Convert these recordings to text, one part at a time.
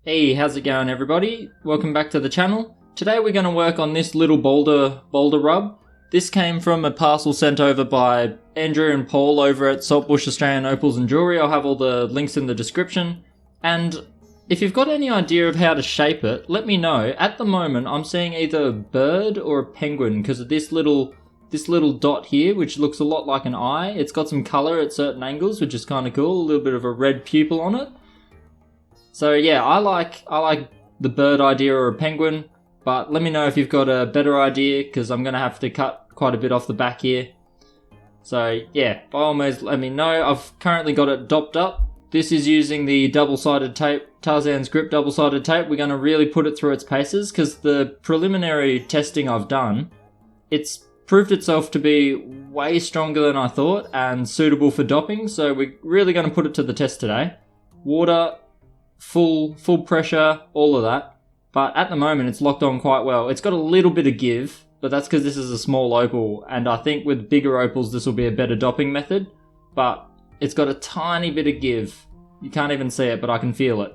Hey, how's it going everybody? Welcome back to the channel. Today we're going to work on this little boulder rub. This came from a parcel sent over by Andrea and Paul over at Saltbush, Australian Opals and Jewellery. I'll have all the links in the description. And if you've got any idea of how to shape it, let me know. At the moment I'm seeing either a bird or a penguin because of this little dot here, which looks a lot like an eye. It's got some colour at certain angles, which is kind of cool. A little bit of a red pupil on it. So yeah, I like the bird idea or a penguin, but let me know if you've got a better idea because I'm going to have to cut quite a bit off the back here. So yeah, by all means let me know. I've currently got it dopped up. This is using the double-sided tape, Tarzan's Grip double-sided tape. We're going to really put it through its paces because the preliminary testing I've done, it's proved itself to be way stronger than I thought and suitable for dopping. So we're really going to put it to the test today. Water, full pressure, all of that. But at the moment it's locked on quite well. It's got a little bit of give, but that's because this is a small opal, and I think with bigger opals this will be a better dopping method. But it's got a tiny bit of give. You can't even see it, but I can feel it.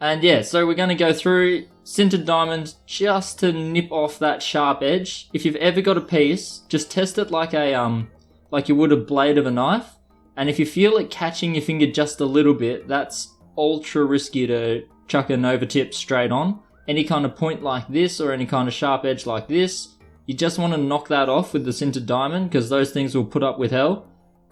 And yeah, so we're going to go through sintered diamond just to nip off that sharp edge. If you've ever got a piece, just test it like like you would a blade of a knife. And if you feel it catching your finger just a little bit, that's ultra risky to chuck a Nova tip straight on. Any kind of point like this or any kind of sharp edge like this, you just want to knock that off with the sintered diamond because those things will put up with hell.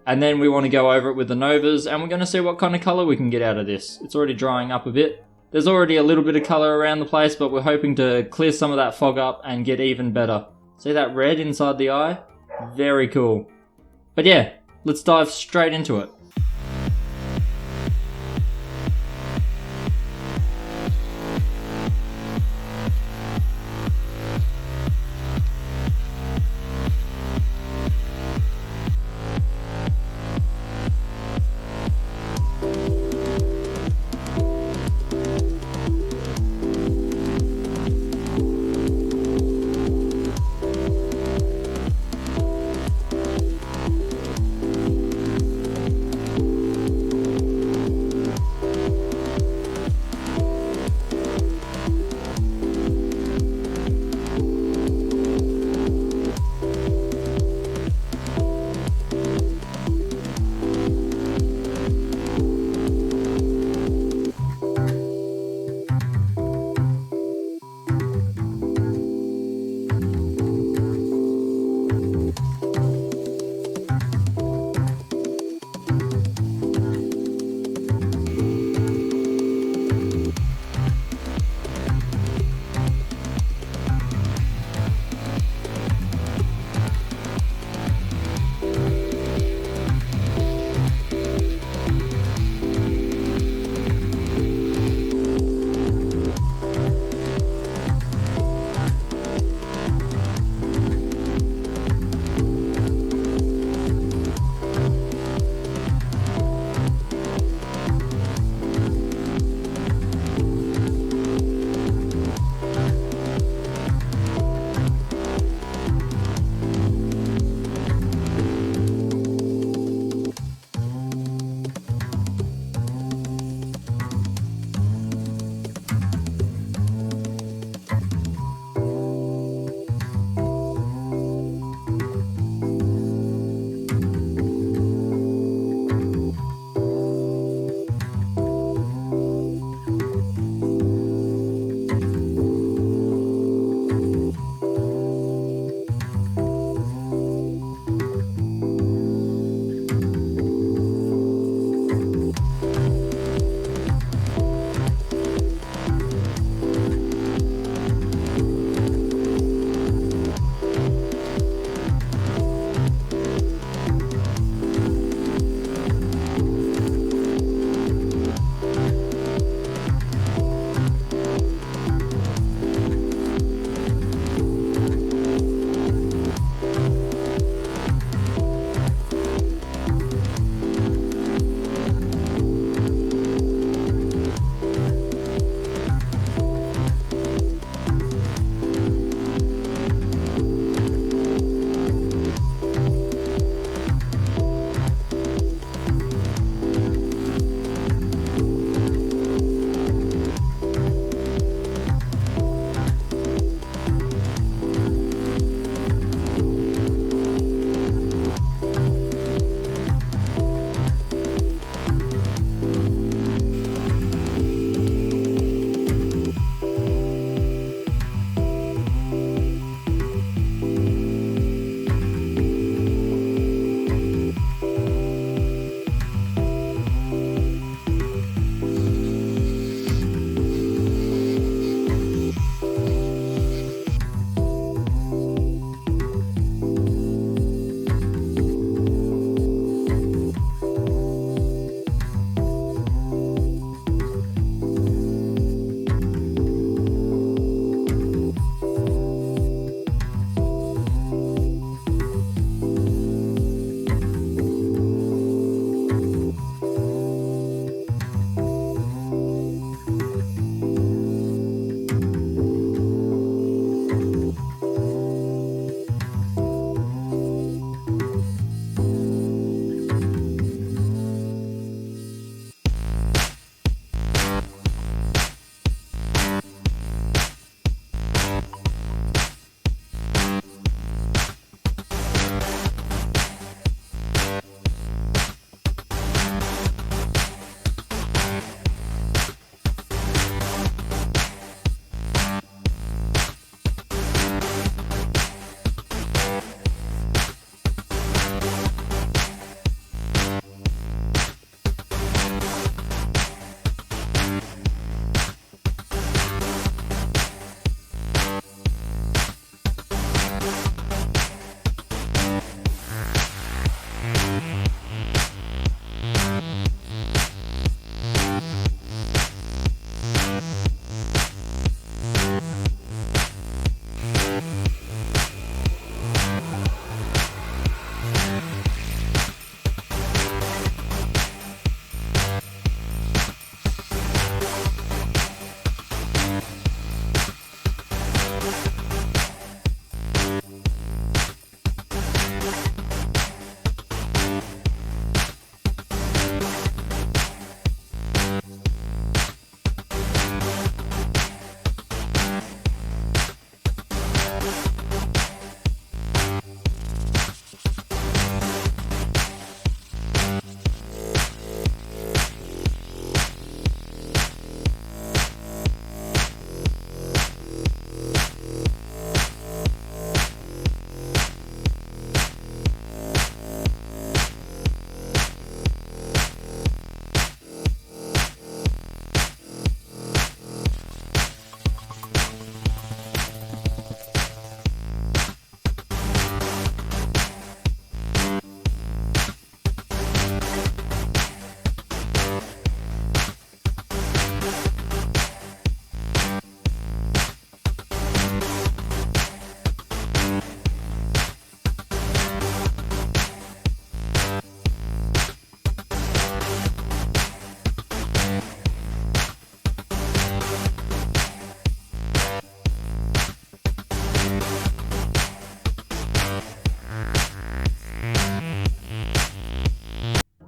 And then we want to go over it with the Novas and we're going to see what kind of colour we can get out of this. It's already drying up a bit. There's already a little bit of colour around the place, but we're hoping to clear some of that fog up and get even better. See that red inside the eye? Very cool. But yeah, let's dive straight into it.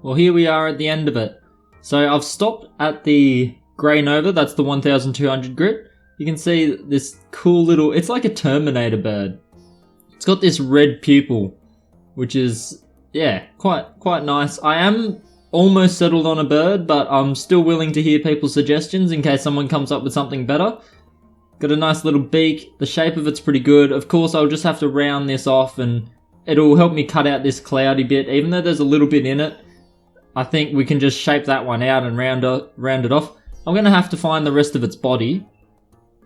Well, here we are at the end of it. So I've stopped at the Grey Nova, that's the 1200 grit. You can see this cool little, it's like a Terminator bird. It's got this red pupil, which is, yeah, quite nice. I am almost settled on a bird, but I'm still willing to hear people's suggestions in case someone comes up with something better. Got a nice little beak, the shape of it's pretty good. Of course, I'll just have to round this off and it'll help me cut out this cloudy bit, even though there's a little bit in it. I think we can just shape that one out and round it off. I'm going to have to find the rest of its body.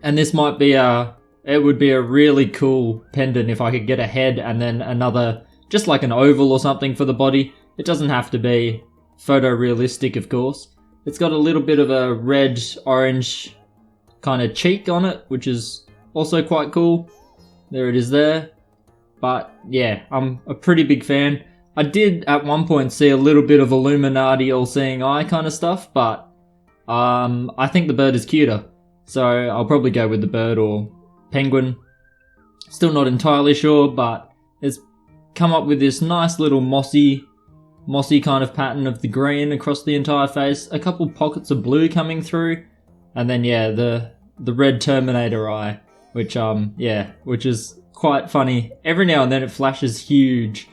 And this might be it would be a really cool pendant if I could get a head and then another, just like an oval or something for the body. It doesn't have to be photorealistic, of course. It's got a little bit of a red-orange kind of cheek on it, which is also quite cool. There it is there. But yeah, I'm a pretty big fan. I did at one point see a little bit of Illuminati all-seeing eye kind of stuff, but I think the bird is cuter. So I'll probably go with the bird or penguin. Still not entirely sure, but it's come up with this nice little mossy kind of pattern of the green across the entire face. A couple pockets of blue coming through. And then yeah, the red Terminator eye, which is quite funny. Every now and then it flashes huge.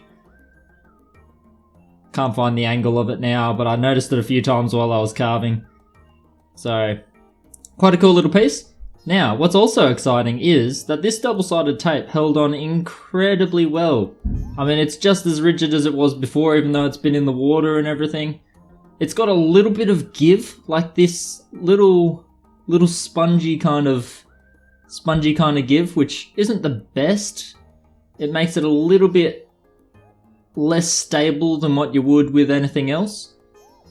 Can't find the angle of it now, but I noticed it a few times while I was carving. So, quite a cool little piece. Now, what's also exciting is that this double-sided tape held on incredibly well. I mean, it's just as rigid as it was before, even though it's been in the water and everything. It's got a little bit of give, like this little spongy kind of give, which isn't the best. It makes it a little bit less stable than what you would with anything else.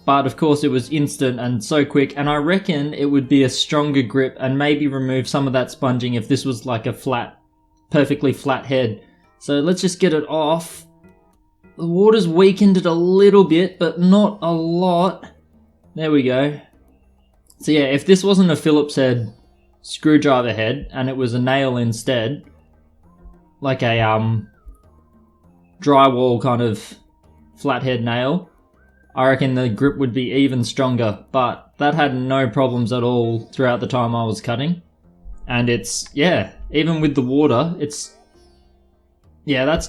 But of course it was instant and so quick, and I reckon it would be a stronger grip and maybe remove some of that sponging if this was like a perfectly flat head. So let's just get it off. The water's weakened it a little bit, but not a lot. There we go. So yeah, if this wasn't a Phillips head screwdriver head and it was a nail instead, like a drywall kind of flathead nail, I reckon the grip would be even stronger, but that had no problems at all throughout the time I was cutting. And it's, yeah, even with the water, that's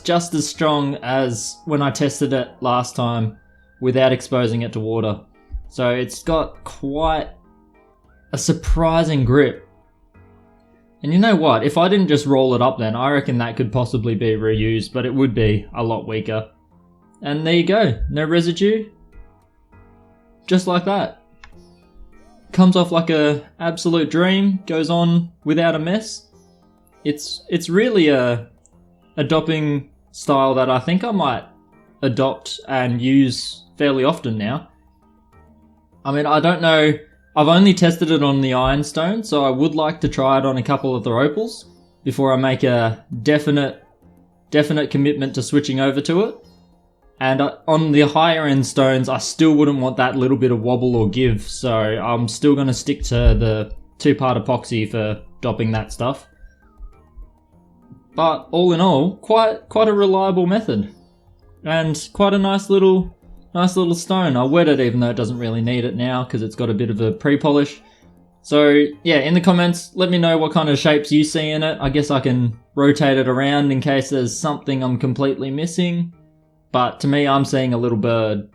just as strong as when I tested it last time without exposing it to water. So it's got quite a surprising grip. And you know what, if I didn't just roll it up then, I reckon that could possibly be reused, but it would be a lot weaker. And there you go, no residue. Just like that. Comes off like a absolute dream, goes on without a mess. It's really a dopping style that I think I might adopt and use fairly often now. I mean, I don't know, I've only tested it on the ironstone, so I would like to try it on a couple of the opals before I make a definite commitment to switching over to it. And on the higher end stones, I still wouldn't want that little bit of wobble or give, so I'm still going to stick to the 2-part epoxy for dopping that stuff. But all in all, quite a reliable method. And quite a nice little stone. I'll wet it even though it doesn't really need it now because it's got a bit of a pre-polish. So yeah, in the comments, let me know what kind of shapes you see in it. I guess I can rotate it around in case there's something I'm completely missing. But to me, I'm seeing a little bird.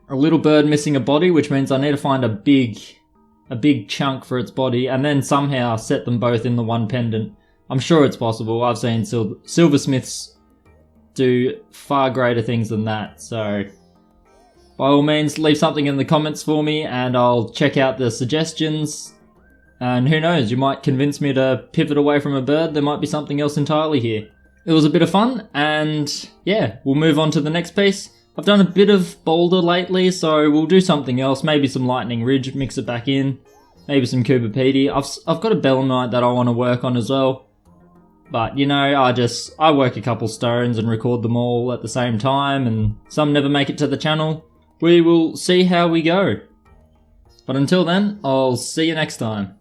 A little bird missing a body, which means I need to find a big chunk for its body and then somehow set them both in the one pendant. I'm sure it's possible. I've seen silversmiths do far greater things than that, so by all means leave something in the comments for me and I'll check out the suggestions, and who knows, you might convince me to pivot away from a bird. There might be something else entirely here. It was a bit of fun, and yeah, we'll move on to the next piece. I've done a bit of Boulder lately, so we'll do something else, maybe some Lightning Ridge, mix it back in, maybe some Cooper Pedy. I've got a Belemnite that I want to work on as well. But, you know, I work a couple stones and record them all at the same time, and some never make it to the channel. We will see how we go. But until then, I'll see you next time.